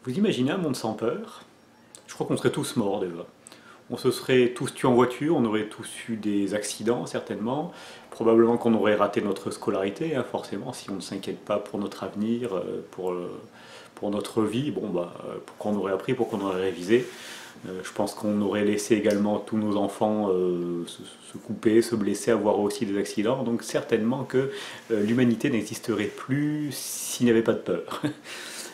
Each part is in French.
Vous imaginez un monde sans peur? Je crois qu'on serait tous morts déjà. On se serait tous tués en voiture, on aurait tous eu des accidents certainement. Probablement qu'on aurait raté notre scolarité, hein, forcément, si on ne s'inquiète pas pour notre avenir, pour notre vie. Bon, bah, pourquoi on aurait appris, pourquoi on aurait révisé. Je pense qu'on aurait laissé également tous nos enfants se couper, se blesser, avoir aussi des accidents. Donc certainement que l'humanité n'existerait plus s'il n'y avait pas de peur.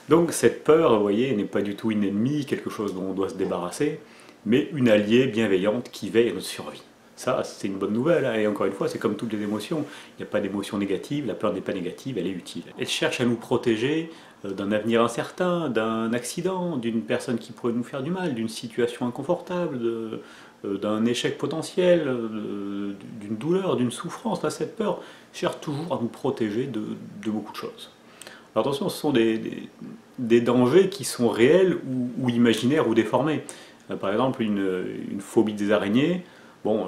Donc cette peur, vous voyez, n'est pas du tout une ennemie, quelque chose dont on doit se débarrasser, mais une alliée bienveillante qui veille à notre survie. Ça, c'est une bonne nouvelle, hein. Et encore une fois, c'est comme toutes les émotions. Il n'y a pas d'émotion négative, la peur n'est pas négative, elle est utile. Elle cherche à nous protéger d'un avenir incertain, d'un accident, d'une personne qui pourrait nous faire du mal, d'une situation inconfortable, d'un échec potentiel, d'une douleur, d'une souffrance. Là, cette peur cherche toujours à nous protéger de beaucoup de choses. Alors attention, ce sont des dangers qui sont réels ou imaginaires ou déformés. Par exemple, une phobie des araignées. Bon,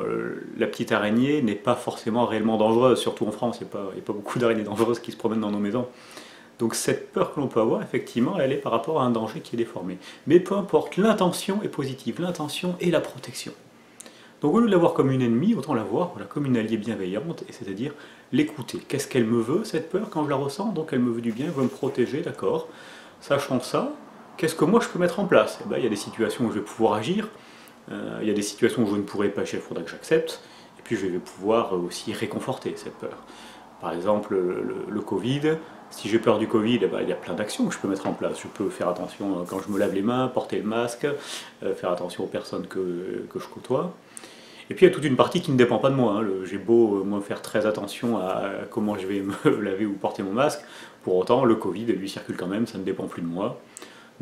la petite araignée n'est pas forcément réellement dangereuse, surtout en France, il n'y a pas beaucoup d'araignées dangereuses qui se promènent dans nos maisons. Donc cette peur que l'on peut avoir, effectivement, elle est par rapport à un danger qui est déformé. Mais peu importe, l'intention est positive, l'intention est la protection. Donc au lieu de la voir comme une ennemie, autant la voir voilà, comme une alliée bienveillante, et c'est-à-dire l'écouter. Qu'est-ce qu'elle me veut, cette peur, quand je la ressens? Donc elle me veut du bien, elle veut me protéger, d'accord. Sachant ça, qu'est-ce que moi je peux mettre en place? Eh ben, il y a des situations où je vais pouvoir agir, il y a des situations où je ne pourrai pas agir, il faudra que j'accepte, et puis je vais pouvoir aussi réconforter cette peur. Par exemple, le Covid, si j'ai peur du Covid, eh ben, il y a plein d'actions que je peux mettre en place. Je peux faire attention quand je me lave les mains, porter le masque, faire attention aux personnes que je côtoie. Et puis il y a toute une partie qui ne dépend pas de moi, hein. J'ai beau moi faire très attention à comment je vais me laver ou porter mon masque, pour autant le Covid lui circule quand même, ça ne dépend plus de moi.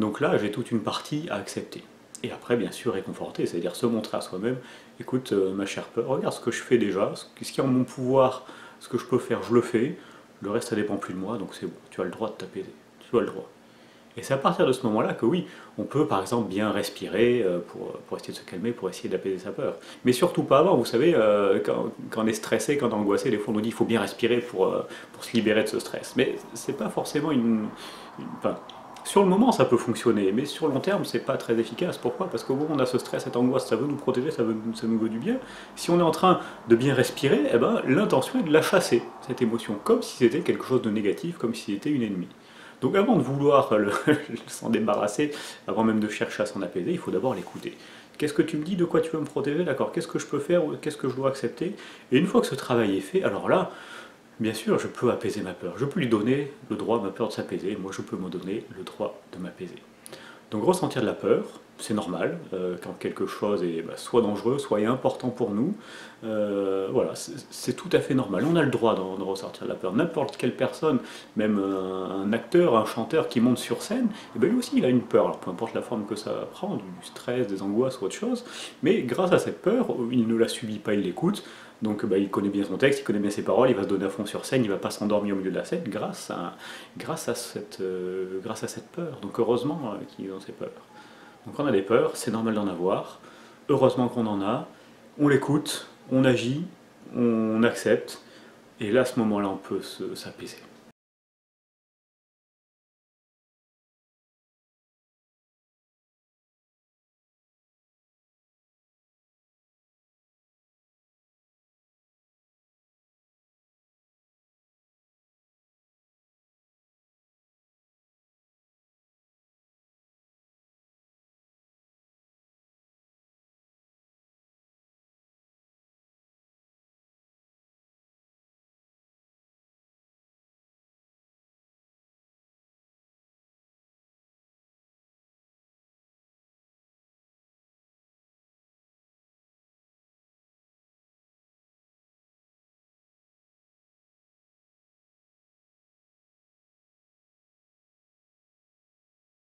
Donc là j'ai toute une partie à accepter. Et après bien sûr réconforter, c'est-à-dire se montrer à soi-même, écoute ma chère peur, regarde ce que je fais déjà, ce qui est en mon pouvoir, ce que je peux faire, je le fais, le reste ça dépend plus de moi, donc c'est bon, tu as le droit de t'apaiser, tu as le droit. Et c'est à partir de ce moment-là que oui, on peut par exemple bien respirer pour essayer de se calmer, pour essayer d'apaiser sa peur. Mais surtout pas avant, vous savez, quand on est stressé, quand on est angoissé, des fois on nous dit qu'il faut bien respirer pour se libérer de ce stress. Mais c'est pas forcément enfin, sur le moment ça peut fonctionner, mais sur le long terme c'est pas très efficace. Pourquoi? Parce qu'au moment où on a ce stress, cette angoisse, ça veut nous protéger, ça nous veut du bien. Si on est en train de bien respirer, eh ben, l'intention est de la chasser, cette émotion, comme si c'était quelque chose de négatif, comme si c'était une ennemie. Donc avant de vouloir s'en débarrasser, avant même de chercher à s'en apaiser, il faut d'abord l'écouter. Qu'est-ce que tu me dis? De quoi tu veux me protéger? D'accord, qu'est-ce que je peux faire? Qu'est-ce que je dois accepter? Et une fois que ce travail est fait, alors là, bien sûr, je peux apaiser ma peur. Je peux lui donner le droit à ma peur de s'apaiser. Moi, je peux me donner le droit de m'apaiser. Donc ressentir de la peur, c'est normal, quand quelque chose est soit dangereux, soit important pour nous. Voilà, c'est tout à fait normal. On a le droit de ressentir de la peur. N'importe quelle personne, même un acteur, un chanteur qui monte sur scène, eh ben lui aussi il a une peur, alors peu importe la forme que ça prend, du stress, des angoisses ou autre chose, mais grâce à cette peur, il ne la subit pas, il l'écoute, donc il connaît bien son texte, il connaît bien ses paroles, il va se donner à fond sur scène, il ne va pas s'endormir au milieu de la scène grâce à cette peur. Donc heureusement qu'ils ont ces peurs. Donc on a des peurs, c'est normal d'en avoir, heureusement qu'on en a, on l'écoute, on agit, on accepte, et là à ce moment-là on peut s'apaiser.